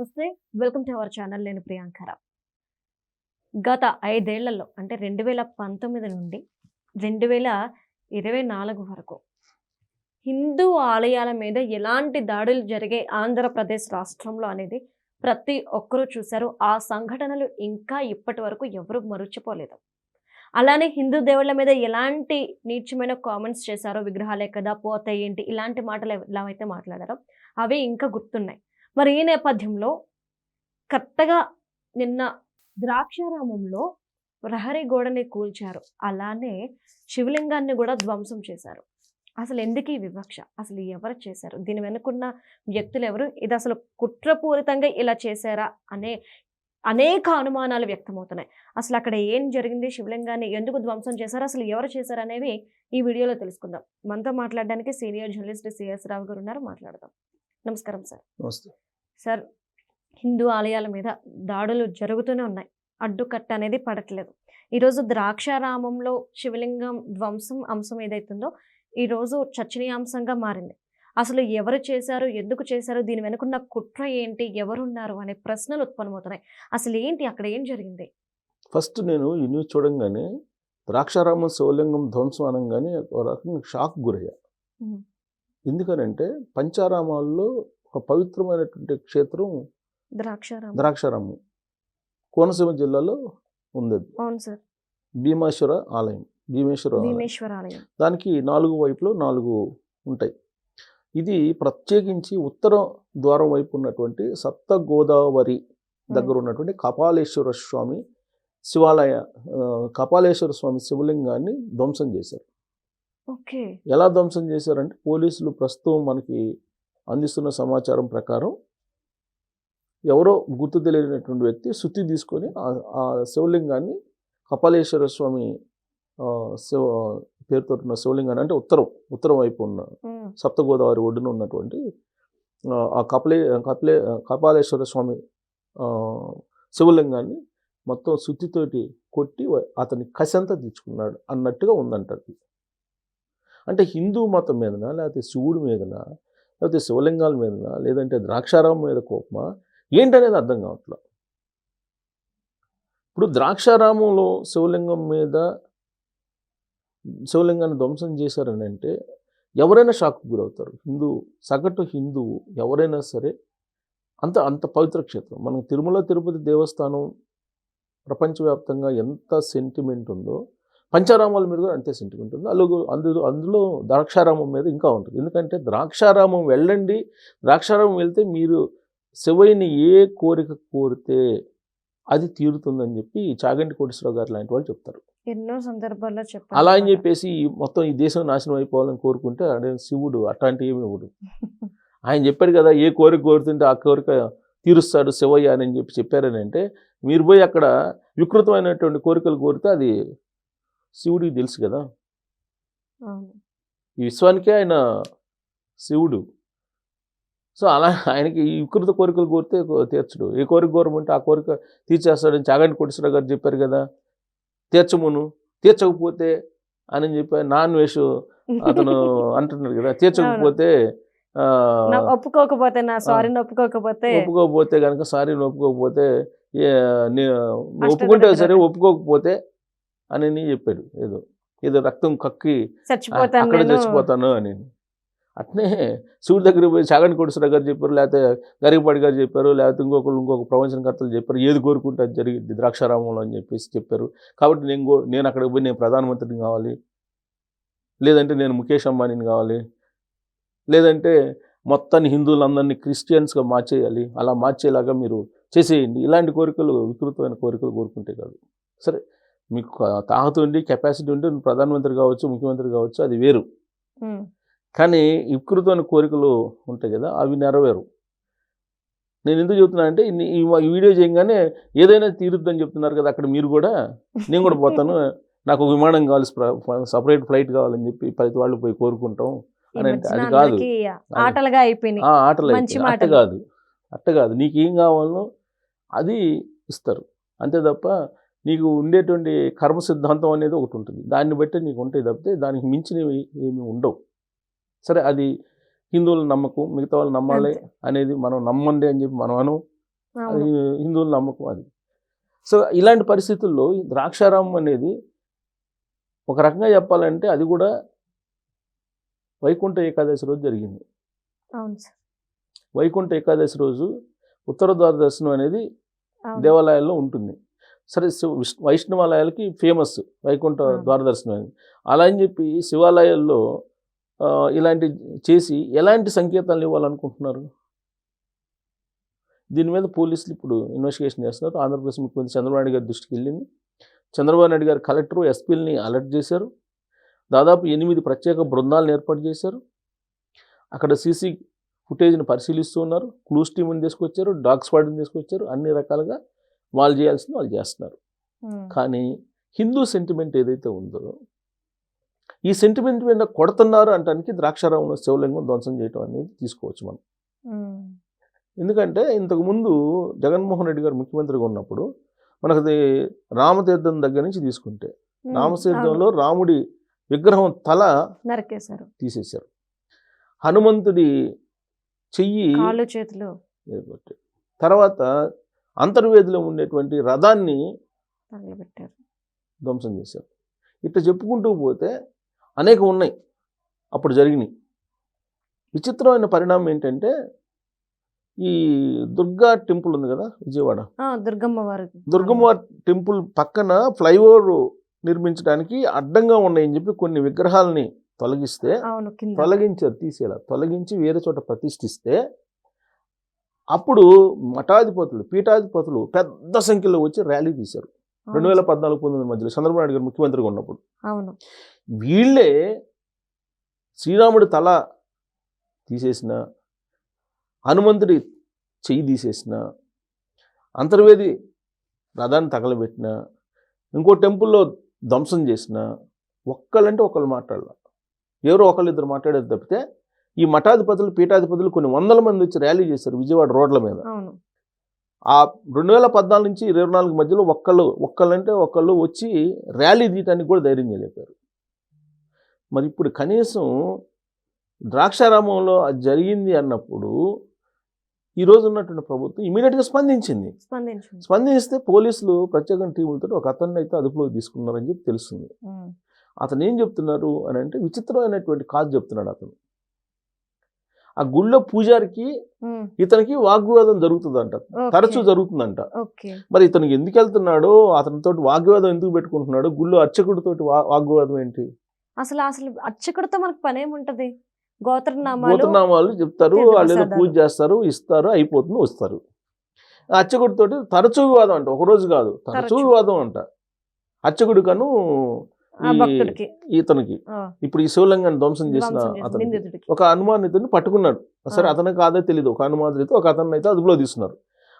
నమస్తే. Welcome to our channel. నేను ప్రియాంకర. గత 5 ఏళ్లలో అంటే 2019 నుండి 2024 వరకు హిందూ ఆలయాల మీద ఎలాంటి దాడులు జరిగాయి ఆంధ్రప్రదేశ్ రాష్ట్రంలో అనేది ప్రతి ఒక్కరూ చూశారు. ఆ సంఘటనలు ఇంకా ఇప్పటి వరకు ఎవరు మరచిపోలేదు. అలానే హిందూ దేవుళ్ళ మీద ఎలాంటి నీచమైన కామెంట్స్ చేశారో, విగ్రహాలే కదా పోతాయి ఏంటి, ఇలాంటి మాటలు ఎలా అయితే మాట్లాడారో అవి ఇంకా గుర్తున్నాయి. మరి ఈ నేపథ్యంలో కరెక్ట్‌గా నిన్న ద్రాక్షారామంలో ప్రహరీ గోడని కూల్చారు. అలానే శివలింగాన్ని గూడా ధ్వంసం చేశారు. అసలు ఎందుకు ఈ వివక్ష? అసలు ఎవరు చేశారు? దీని వెనుకున్న వ్యక్తులెవరు? ఇది అసలు కుట్రపూరితంగా ఇలా చేశారా అనే అనేక అనుమానాలు వ్యక్తమవుతున్నాయి. అసలు అక్కడ ఏం జరిగింది? శివలింగాన్ని ఎందుకు ధ్వంసం చేశారు? అసలు ఎవరు చేశారనేవి ఈ వీడియోలో తెలుసుకుందాం. మనతో మాట్లాడడానికి సీనియర్ జర్నలిస్ట్ సిఎస్ రావు గారు ఉన్నారు. మాట్లాడదాం. నమస్కారం సార్. నమస్తే సార్, హిందూ ఆలయాల మీద దాడులు జరుగుతూనే ఉన్నాయి. అడ్డుకట్ట అనేది పడట్లేదు. ఈరోజు ద్రాక్షారామంలో శివలింగం ధ్వంసం అంశం ఏదైతుందో ఈరోజు చర్చనీయాంశంగా మారింది. అసలు ఎవరు చేశారు? ఎందుకు చేశారు? దీని వెనుకున్న కుట్ర ఏంటి? ఎవరున్నారు అనే ప్రశ్నలు ఉత్పన్నమవుతున్నాయి. అసలు ఏంటి? అక్కడ ఏం జరిగింది? ఫస్ట్ నేను ఈ న్యూస్ చూడంగానే ద్రాక్షారామం శివలింగం ధ్వంసం అనగానే ఒక రకంగా షాక్ గురయ్యా. ఎందుకనంటే పంచారామాల్లో ఒక పవిత్రమైనటువంటి క్షేత్రం ద్రాక్షారామం కోనసీమ జిల్లాలో ఉంది. అవును సార్. భీమేశ్వర ఆలయం. దానికి 4 వైపులో 4 ఉంటాయి. ఇది ప్రత్యేకించి ఉత్తర ద్వారం వైపు ఉన్నటువంటి సప్త గోదావరి దగ్గర ఉన్నటువంటి కపాలేశ్వర స్వామి శివాలయ కపాలేశ్వర స్వామి శివలింగాన్ని ధ్వంసం చేశారు. ఓకే. ఎలా ధ్వంసం చేశారంటే పోలీసులు ప్రస్తుతం మనకి అందిస్తున్న సమాచారం ప్రకారం ఎవరో గుర్తు తెలియనటువంటి వ్యక్తి సుత్తి తీసుకొని ఆ శివలింగాన్ని కపాలేశ్వర స్వామి పేరుతో ఉన్న శివలింగాన్ని అంటే ఉత్తరం వైపు ఉన్న సప్త గోదావరి ఒడ్డున ఉన్నటువంటి ఆ కపాలేశ్వర స్వామి శివలింగాన్ని మొత్తం సుత్తితోటి కొట్టి అతని కసంతా తెచ్చుకున్నాడు అన్నట్టుగా ఉందంటది. అంటే హిందూ మతం మీదనా, లేకపోతే శివుడి మీదనా, లేకపోతే శివలింగాల మీదనా, లేదంటే ద్రాక్షారామం మీద కోపమా ఏంటనేది అర్థం కావట్లేదు. ఇప్పుడు ద్రాక్షారామంలో శివలింగాన్ని ధ్వంసం చేశారని అంటే ఎవరైనా షాక్కు గురవుతారు. సగటు హిందువు ఎవరైనా సరే అంత పవిత్ర క్షేత్రం. మనం తిరుమల తిరుపతి దేవస్థానం ప్రపంచవ్యాప్తంగా ఎంత సెంటిమెంట్ ఉందో పంచారామాల మీద కూడా అంతే సెంటిమెంట్ ఉంది. అందులో ద్రాక్షారామం మీద ఇంకా ఉంటుంది. ఎందుకంటే ద్రాక్షారామం వెళ్ళండి, ద్రాక్షారామం వెళ్తే మీరు శివయ్యని ఏ కోరిక కోరితే అది తీరుతుందని చెప్పి చాగంటి కోటేశ్వరరావు గారు లాంటి వాళ్ళు చెప్తారు. ఎన్నో సందర్భాల్లో చెప్పారు. అలా అని చెప్పేసి మొత్తం ఈ దేశం నాశనం అయిపోవాలని కోరుకుంటే అదే శివుడు అట్లాంటి ఏమి ఇవ్వడు. ఆయన చెప్పాడు కదా, ఏ కోరిక కోరుతుంటే ఆ కోరిక తీరుస్తాడు శివయ్య అని చెప్పారని అంటే మీరు పోయి అక్కడ వికృతమైనటువంటి కోరికలు కోరితే అది శివుడికి తెలుసు కదా. ఈ విశ్వానికే ఆయన శివుడు. సో అలా ఆయనకి ఈ వికృత కోరికలు కోరితే తీర్చడు. ఏ కోరిక కోరమంటే ఆ కోరిక తీర్చేస్తాడని చాగంటి కోటేశ్వరరావు గారు చెప్పారు కదా. తీర్చకపోతే అని చెప్పి నాన్ వెజ్ అతను అంటున్నాడు కదా. తీర్చకపోతే ఒప్పుకోకపోతే కనుక సారీని ఒప్పుకోకపోతే ఒప్పుకుంటే సరే, ఒప్పుకోకపోతే అని చెప్పాడు. ఏదో రక్తం కక్కి అక్కడ చచ్చిపోతాను అని. అట్నే శివుడి దగ్గర పోయి చాగంటి కోటేశ్వరరావు గారు చెప్పారు, లేకపోతే గరికపాటి గారు చెప్పారు, లేకపోతే ఇంకొక ప్రవచనకర్తలు చెప్పారు, ఏది కోరుకుంటే అది జరిగింది ద్రాక్షారామంలో అని చెప్పేసి చెప్పారు. కాబట్టి నేను అక్కడికి పోయి నేను ప్రధానమంత్రిని కావాలి, లేదంటే నేను ముఖేష్ అంబానీని కావాలి, లేదంటే మొత్తాన్ని హిందువులందరినీ క్రిస్టియన్స్గా మార్చేయాలి, అలా మార్చేలాగా మీరు చేసేయండి. ఇలాంటి కోరికలు వికృతమైన కోరికలు కోరుకుంటే కాదు. సరే, మీకు తాహత ఉండి కెపాసిటీ ఉంటే ప్రధానమంత్రి కావచ్చు, ముఖ్యమంత్రి కావచ్చు, అది వేరు. కానీ వికృతమైన కోరికలు ఉంటాయి కదా, అవి నెరవేరు. నేను ఎందుకు చెప్తున్నా అంటే ఈ వీడియో చేయగానే ఏదైనా తీరుద్దని చెప్తున్నారు కదా, అక్కడ మీరు కూడా నేను కూడా పోతాను, నాకు ఒక విమానం కావాలి, సపరేట్ ఫ్లైట్ కావాలని చెప్పి ప్రతి వాళ్ళు పోయి కోరుకుంటాం అని అంటే అది కాదు. అట్ట కాదు. నీకేం కావాలో అది ఇస్తారు అంతే తప్ప నీకు ఉండేటువంటి కర్మ సిద్ధాంతం అనేది ఒకటి ఉంటుంది. దాన్ని బట్టి నీకు ఉంటాయి తప్పితే దానికి మించినవి ఏమి ఉండవు. సరే, అది హిందువుల నమ్మకం, మిగతా వాళ్ళు నమ్మాలి అనేది మనం నమ్మండి అని చెప్పి మనం అది హిందువుల నమ్మకం అది. సో ఇలాంటి పరిస్థితుల్లో ఈ ద్రాక్షారామం అనేది ఒక రకంగా చెప్పాలంటే అది కూడా వైకుంఠ ఏకాదశి రోజు జరిగింది. అవును సార్. వైకుంఠ ఏకాదశి రోజు ఉత్తర ద్వార దర్శనం అనేది దేవాలయాల్లో ఉంటుంది. సరే వైష్ణవాలయాలకి ఫేమస్ వైకుంఠ ద్వార దర్శనం అనేది. అలా అని చెప్పి శివాలయాల్లో ఇలాంటి చేసి ఎలాంటి సంకేతాలు ఇవ్వాలనుకుంటున్నారు? దీని మీద పోలీసులు ఇప్పుడు ఇన్వెస్టిగేషన్ చేస్తున్నారు. ఆంధ్రప్రదేశ్ ముఖ్యమంత్రి చంద్రబాబు నాయుడు గారి దృష్టికి వెళ్ళింది. చంద్రబాబు నాయుడు గారు కలెక్టర్ ఎస్పీలని అలర్ట్ చేశారు. దాదాపు 8 ప్రత్యేక బృందాలను ఏర్పాటు చేశారు. అక్కడ సీసీ ఫుటేజ్ని పరిశీలిస్తూ ఉన్నారు. క్లూస్ టీమ్ని తీసుకొచ్చారు, డాగ్ స్క్వాడ్ని తీసుకొచ్చారు. అన్ని రకాలుగా వాళ్ళు చేయాల్సింది వాళ్ళు చేస్తున్నారు. కానీ హిందూ సెంటిమెంట్ ఏదైతే ఉందో ఈ సెంటిమెంట్ మీద కొడుతున్నారు అంటానికి ద్రాక్షారామంలో శివలింగం ధ్వంసం చేయటం అనేది తీసుకోవచ్చు మనం. ఎందుకంటే ఇంతకుముందు జగన్మోహన్ రెడ్డి గారు ముఖ్యమంత్రిగా ఉన్నప్పుడు మనది రామతీర్థం దగ్గర నుంచి తీసుకుంటే రామతీర్థంలో రాముడి విగ్రహం తల నరికేశారు, తీసేశారు. హనుమంతుడి చెయ్యి కాళ్ళు చేతులు తర్వాత అంతర్వేదిలో ఉండేటువంటి రథాన్ని తగలబెట్టారు, ధ్వంసం చేశారు. ఇట్లా చెప్పుకుంటూ పోతే అనేకం ఉన్నాయి అప్పుడు జరిగినాయి. విచిత్రమైన పరిణామం ఏంటంటే ఈ దుర్గా టెంపుల్ ఉంది కదా విజయవాడ, దుర్గమ్మవారి టెంపుల్ పక్కన ఫ్లైఓవర్ నిర్మించడానికి అడ్డంగా ఉన్నాయని చెప్పి కొన్ని విగ్రహాలని తొలగించారు, తీసేలా తొలగించి వేరే చోట ప్రతిష్ఠిస్తే అప్పుడు మఠాధిపతులు పీఠాధిపతులు పెద్ద సంఖ్యలో వచ్చి ర్యాలీ తీశారు. 2014-19 మధ్యలో చంద్రబాబు నాయుడు గారు ముఖ్యమంత్రిగా ఉన్నప్పుడు వీళ్ళే శ్రీరాముడి తల తీసేసిన, హనుమంతుడి చెయ్యి తీసేసిన, అంతర్వేది రథాన్ని తగలబెట్టిన, ఇంకో టెంపుల్లో ధ్వంసం చేసిన ఒక్కళ్ళంటే ఒకళ్ళు మాట్లాడాల, ఎవరో ఒకళ్ళిద్దరు మాట్లాడేది తప్పితే ఈ మఠాధిపతులు పీఠాధిపతులు కొన్ని 100 మంది వచ్చి ర్యాలీ చేశారు విజయవాడ రోడ్ల మీద. ఆ 2014 నుంచి 2024 మధ్యలో ఒక్కళ్ళంటే ఒకళ్ళు వచ్చి ర్యాలీ తీయటానికి కూడా ధైర్యం చేయలేపారు. మరి ఇప్పుడు కనీసం ద్రాక్షారామంలో అది జరిగింది అన్నప్పుడు ఈరోజు ఉన్నటువంటి ప్రభుత్వం ఇమీడియట్గా స్పందిస్తే పోలీసులు ప్రత్యేక టీములతో ఒక అతన్ని అయితే అదుపులోకి తీసుకున్నారని చెప్పి తెలుస్తుంది. అతను ఏం చెప్తున్నారు అని అంటే విచిత్రమైనటువంటి కాదు చెప్తున్నాడు. అతను ఆ గుళ్ళో పూజారికి ఇతనికి వాగ్వివాదం జరుగుతుందంట, తరచూ జరుగుతుందంట. మరి ఇతనికి ఎందుకు వెళ్తున్నాడో, అతనితో వాగ్వివాదం ఎందుకు పెట్టుకుంటున్నాడు, గుళ్ళో అర్చకుడితో వాగ్వివాదం ఏంటి? అసలు అర్చకుడితో మనకు పనేముంటది? గోత్రనామాలు చెప్తారు, వాళ్ళు ఏదో పూజ చేస్తారు, ఇస్తారు, అయిపోతుంది, వస్తారు. అర్చకుడితో తరచూ వివాదం అంట, ఒకరోజు కాదు తరచూ వివాదం అంట అర్చకుడు కను ఇతనికి. ఇప్పుడు ఈ శివలింగాన్ని ధ్వంసం చేసిన అతనికి ఒక అనుమానితుడిని పట్టుకున్నాడు. సరే అతను కాదో తెలియదు, ఒక అనుమానితుడితో ఒక అతన్ని అయితే అదుపులో తీసుకున్నారు.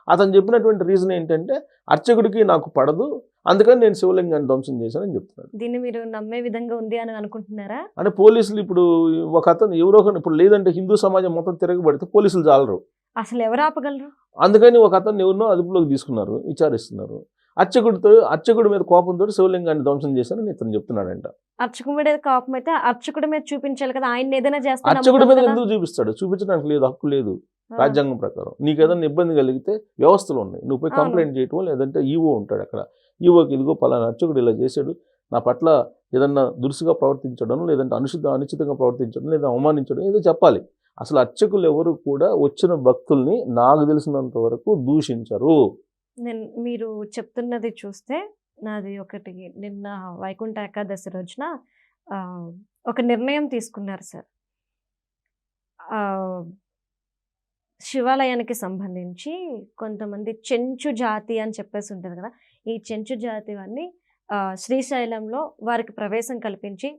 అతను చెప్పినటువంటి రీజన్ ఏంటంటే అర్చకుడికి నాకు పడదు, అందుకని నేను శివలింగాన్ని ధ్వంసం చేశానని చెప్తున్నాడు. దీన్ని మీరు నమ్మే విధంగా ఉంది అని అనుకుంటున్నారా? అంటే పోలీసులు ఇప్పుడు ఒక అతను ఎవరో ఇప్పుడు లేదంటే హిందూ సమాజం మొత్తం తిరగబడితే పోలీసులు చాలరు, అసలు ఎవరు ఆపగలరు? అందుకని ఒక అతను ఎవరినో అదుపులోకి తీసుకున్నారు, విచారిస్తున్నారు. అర్చకుడి మీద కోపంతో శివలింగాన్ని ధ్వంసం చేశానని ఇతను చెప్తున్నాడంట. అర్చకుడి మీద కోపం అయితే అర్చకుడి మీద చూపించాలి కదా, ఆయన ఏదైనా చేస్తే అర్చకుడి మీద ఎందుకు చూపిస్తాడు? చూపించడానికి లేదు, హక్కు లేదు రాజ్యాంగం ప్రకారం. నీకు ఏదైనా ఇబ్బంది కలిగితే వ్యవస్థలు ఉన్నాయి, నువ్వు పోయి కంప్లైంట్ చేయటం, లేదంటే ఈవో ఉంటాడు అక్కడ, ఈవోకి ఇదిగో పలానా అర్చకుడు ఇలా చేశాడు, నా పట్ల ఏదన్నా దురుసుగా ప్రవర్తించడం, లేదంటే అనుచితంగా ప్రవర్తించడం, లేదా అవమానించడం ఏదో చెప్పాలి. అసలు అర్చకులు ఎవరు కూడా వచ్చిన భక్తుల్ని నాకు తెలిసినంత వరకు దూషించరు. మీరు చెప్తున్నది చూస్తే నాది ఒకటి, నిన్న వైకుంఠ ఏకాదశి రోజున ఒక నిర్ణయం తీసుకున్నారు సార్. శివాలయానికి సంబంధించి కొంతమంది చెంచు జాతి అని చెప్పేసి ఉంటుంది కదా, ఈ చెంచు జాతి వారిని శ్రీశైలంలో వారికి ప్రవేశం కల్పించి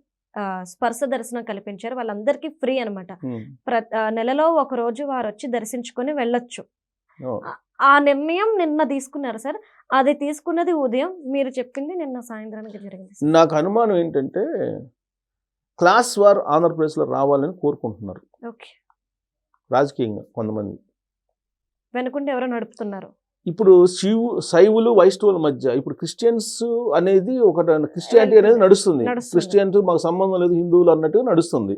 స్పర్శ దర్శనం కల్పించారు. వాళ్ళందరికీ ఫ్రీ అనమాట. నెలలో ఒక రోజు వారు వచ్చి దర్శించుకొని వెళ్ళొచ్చు. ఆ నిర్ణయం నిన్న తీసుకున్నారు సార్. అది తీసుకున్నది ఉదయం, మీరు చెప్పింది నిన్న సాయంత్రానికి జరిగింది. నాకు అనుమానం ఏంటంటే క్లాస్ వార్ ఆంధ్రప్రదేశ్లో రావాలని కోరుకుంటున్నారు రాజకీయంగా కొంతమంది, వెనుకుంటే ఎవరో నడుపుతున్నారు. ఇప్పుడు శైవులు వైష్ణవుల మధ్య ఇప్పుడు క్రిస్టియన్స్ అనేది క్రిస్టియానిటీ అనేది నడుస్తుంది. క్రిస్టియన్స్ మాకు సంబంధం లేదు హిందువులు అన్నట్టుగా నడుస్తుంది.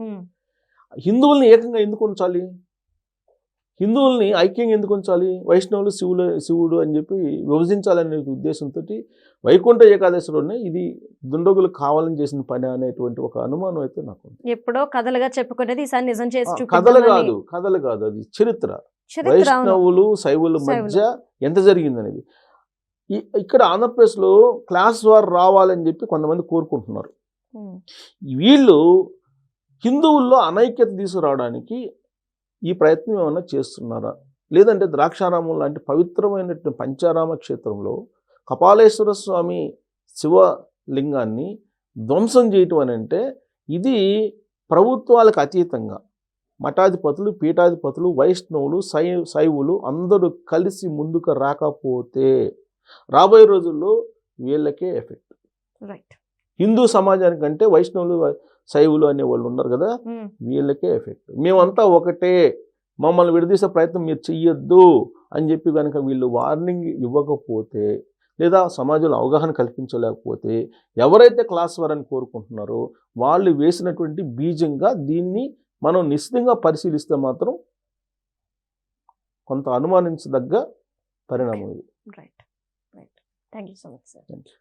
హిందువుల్ని ఏకంగా ఎందుకు ఉంచాలి? హిందువుల్ని ఐక్యంగా ఎందుకు ఉంచాలి, వైష్ణవులు శివుడు అని చెప్పి విభజించాలనే ఉద్దేశంతో వైకుంఠ ఏకాదశి రోజునే ఇది దుండగులు కావాలని చేసిన పని అనేటువంటి ఒక అనుమానం అయితే నాకు ఉంది. ఎప్పుడో కథలుగా చెప్పుకునేది ఈసారి నిజం చేసి కథలు కాదు, అది చరిత్ర. చరిత్ర, అవును. వైష్ణవులు శైవుల మధ్య ఎంత జరిగింది అనేది. ఇక్కడ ఆంధ్రప్రదేశ్లో క్లాస్ వార్ రావాలని చెప్పి కొంతమంది కోరుకుంటున్నారు. వీళ్ళు హిందువుల్లో అనైక్యత తీసుకురావడానికి ఈ ప్రయత్నం ఏమన్నా చేస్తున్నారా, లేదంటే ద్రాక్షారామం లాంటి పవిత్రమైనటువంటి పంచారామ క్షేత్రంలో కపాలేశ్వర స్వామి శివలింగాన్ని ధ్వంసం చేయటం అని అంటే ఇది ప్రభుత్వాలకు అతీతంగా మఠాధిపతులు, పీఠాధిపతులు, వైష్ణవులు, శైవులు అందరూ కలిసి ముందుకు రాకపోతే రాబోయే రోజుల్లో వీళ్ళకే ఎఫెక్ట్. హిందూ సమాజానికంటే వైష్ణవులు, శైవులు అనే వాళ్ళు ఉన్నారు కదా, వీళ్ళకే ఎఫెక్ట్. మేమంతా ఒకటే, మమ్మల్ని విడదీసే ప్రయత్నం మీరు చెయ్యొద్దు అని చెప్పి కనుక వీళ్ళు వార్నింగ్ ఇవ్వకపోతే, లేదా సమాజంలో అవగాహన కల్పించలేకపోతే, ఎవరైతే క్లాస్ వార్ అని కోరుకుంటున్నారో వాళ్ళు వేసినటువంటి బీజంగా దీన్ని మనం నిశ్చితంగా పరిశీలిస్తే మాత్రం కొంత అనుమానించదగ్గ పరిణామం ఇది. Right. Thank you so much sir. Thank you.